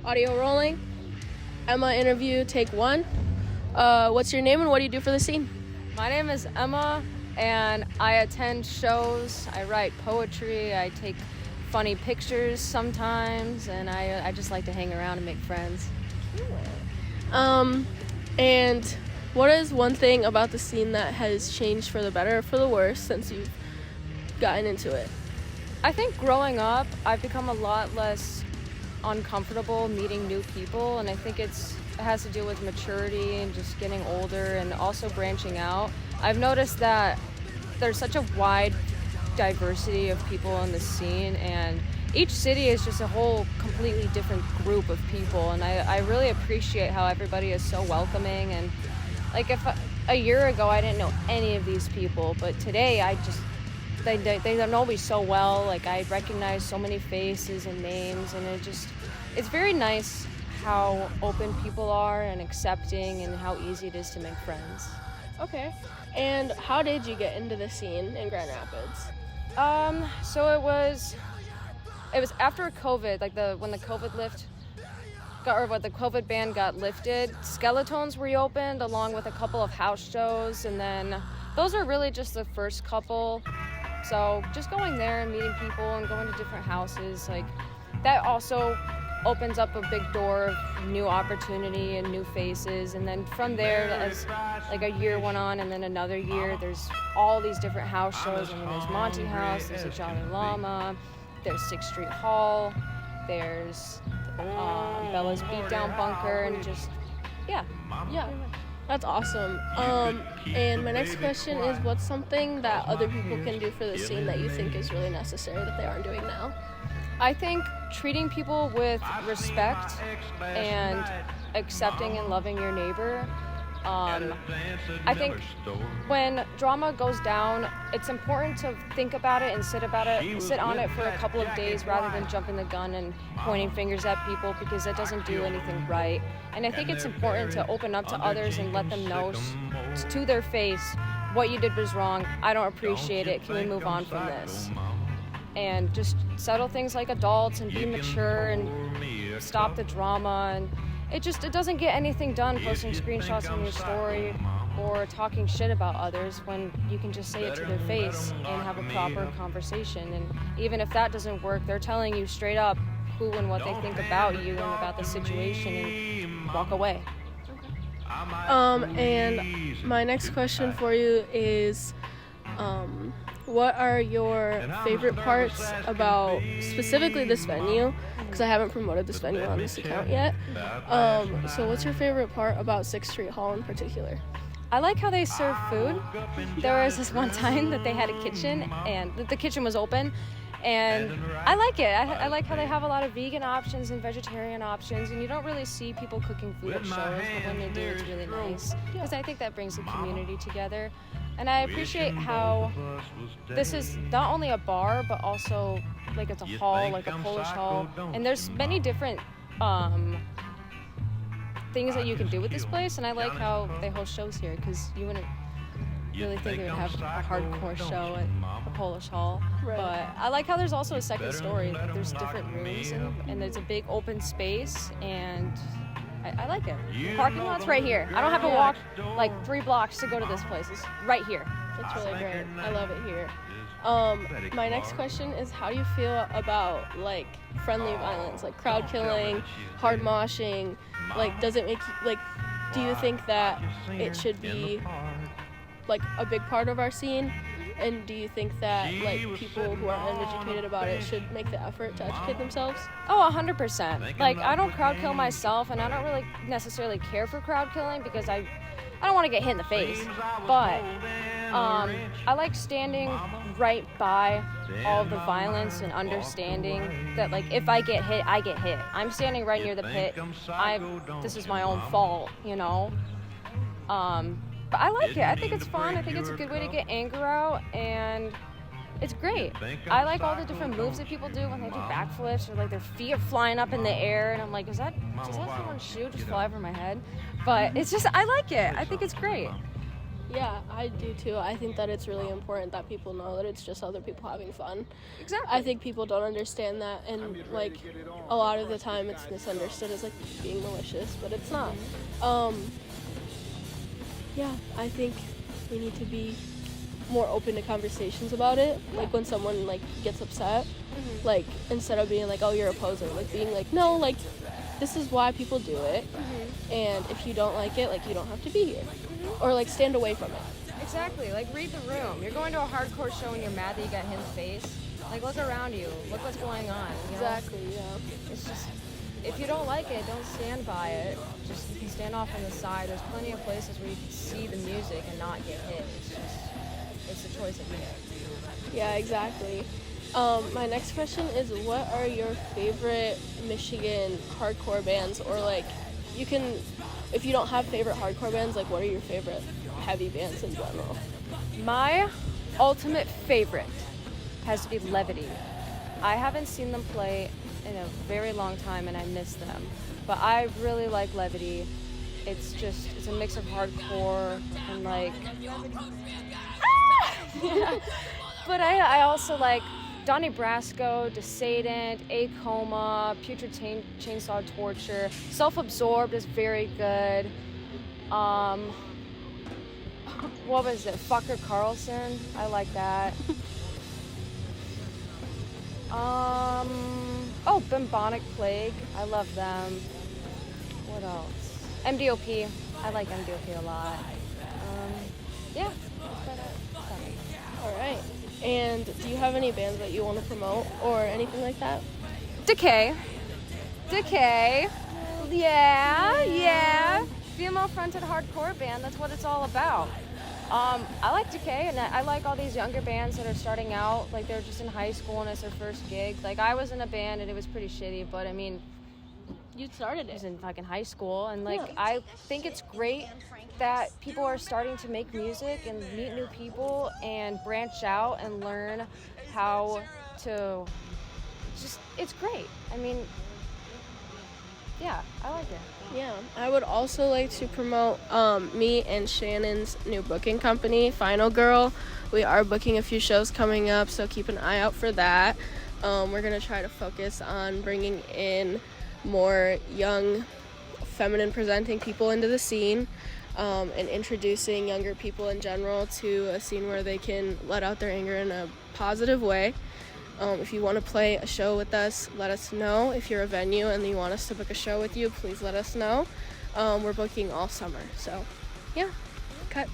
Audio rolling. Emma interview, take one. What's your name and what do you do for the scene? My name is Emma, and I attend shows. I write poetry. I take funny pictures sometimes, and I just like to hang around and make friends. And what is one thing about the scene that has changed for the better or for the worse since you've gotten into it? I think growing up, I've become a lot less uncomfortable meeting new people, and I think it has to do with maturity and just getting older and also branching out. I've noticed that there's such a wide diversity of people in the scene, and each city is just a whole completely different group of people, and I really appreciate how everybody is so welcoming. And like if a year ago I didn't know any of these people, but today they know me so well. Like I recognize so many faces and names, and it's very nice how open people are and accepting and how easy it is to make friends. Okay. And how did you get into the scene in Grand Rapids? So it was after COVID, like when the COVID ban got lifted, Skeletones reopened along with a couple of house shows, and then those are really just the first couple. So just going there and meeting people and going to different houses, like that also opens up a big door of new opportunity and new faces. And then from there, as like a year went on and then another year, there's all these different house shows. I mean, there's Monty House, there's a Jolly Llama, there's 6th Street Hall, there's Bella's Beatdown Bunker, and just, yeah. That's awesome. And my next question is, what's something that other people can do for the scene that you think is really necessary that they aren't doing now? I think treating people with respect and accepting and loving your neighbor. I think when drama goes down, it's important to think about it and sit on it for a couple of days rather than jumping the gun and pointing fingers at people, because that doesn't do anything right. And I think it's important to open up to others and let them know to their face, what you did was wrong, I don't appreciate it, can we move on from this? And just settle things like adults and be mature and stop the drama. And it doesn't get anything done posting screenshots on your story or talking shit about others when you can just say it to their face and have a proper conversation. And even if that doesn't work, they're telling you straight up who and what they think about you and about the situation, and walk away. And my next question for you is, what are your favorite parts about specifically this venue? Because I haven't promoted this venue on this account yet. So what's your favorite part about 6th Street Hall in particular? I like how they serve food. There was this one time that they had a kitchen, and the kitchen was open, and I like it. I like how they have a lot of vegan options and vegetarian options, and you don't really see people cooking food at shows, but when they do, it's really nice, because I think that brings the community together. And I appreciate how this is not only a bar, but also like it's a hall, like a Polish hall, and there's many different things that you can do with this place. And I like how they host shows here, because you wouldn't really think they would have a hardcore show at a Polish hall. Right. But I like how there's also a second story. Like there's different rooms, and there's a big open space, and I like it. The parking lot's right here. I don't have to walk like 3 blocks to go to this place. It's right here. That's really great. I love it here. My next question is, how do you feel about like friendly violence, like crowd killing, hard moshing? Like, does it make you, like, do you think that it should be like a big part of our scene? And do you think that like people who are uneducated about it should make the effort to educate themselves? Oh, 100%. Like, I don't crowd kill myself, and I don't really necessarily care for crowd killing, because I don't want to get hit in the face. But I like standing right by all of the violence and understanding that, like, if I get hit, I get hit. I'm standing right near the pit. This is my own fault, you know? But I like it. I think it's fun. I think it's a good way to get anger out, and it's great. I like all the different moves that people do when they do backflips, or like their feet are flying up in the air, and I'm like, does that someone's shoe just fly over my head? But it's just, I like it. I think it's great. Yeah, I do too. I think that it's really important that people know that it's just other people having fun. Exactly. I think people don't understand that, and like a lot of the time it's misunderstood as like being malicious, but it's not. Yeah, I think we need to be more open to conversations about it. Like when someone like gets upset, like instead of being like, oh, you're a poser, like being like, no, like this is why people do it, and if you don't like it, like you don't have to be here, or like stand away from it. Exactly. Like, read the room. You're going to a hardcore show and you're mad that you got hit in the face. Like, look around you. Look what's going on. You know? Exactly. Yeah. It's just, if you don't like it, don't stand by it. Just, you can stand off on the side. There's plenty of places where you can see the music and not get hit. It's just, it's a choice that you make. Yeah, exactly. My next question is, what are your favorite Michigan hardcore bands? Or like, you can, if you don't have favorite hardcore bands, like what are your favorite heavy bands in general? My ultimate favorite has to be Levity. I haven't seen them play in a very long time and I miss them. But I really like Levity. It's a mix of hardcore and like... yeah. But I also like Donnie Brasco, Desadent, Acoma, Putrid Chainsaw Torture. Self-Absorbed is very good. What was it? Fucker Carlson. I like that. Bubonic Plague. I love them. What else? MDOP. I like MDOP a lot. Yeah. That's about it. All right. And do you have any bands that you want to promote or anything like that? Decay. Yeah. Female-fronted hardcore band. That's what it's all about. I like Decay, and I like all these younger bands that are starting out, like they're just in high school and it's their first gig. Like, I was in a band and it was pretty shitty, but I mean, You started I was it. in fucking high school, and like, Yeah. I think it's great that people are starting to make music and meet new people and branch out and learn how to it's great. I mean, yeah, I like it. Yeah, I would also like to promote me and Shannon's new booking company, Final Girl. We are booking a few shows coming up, so keep an eye out for that. We're going to try to focus on bringing in more young, feminine presenting people into the scene, and introducing younger people in general to a scene where they can let out their anger in a positive way. If you want to play a show with us, let us know. If you're a venue and you want us to book a show with you, please let us know. We're booking all summer. So, yeah, cut.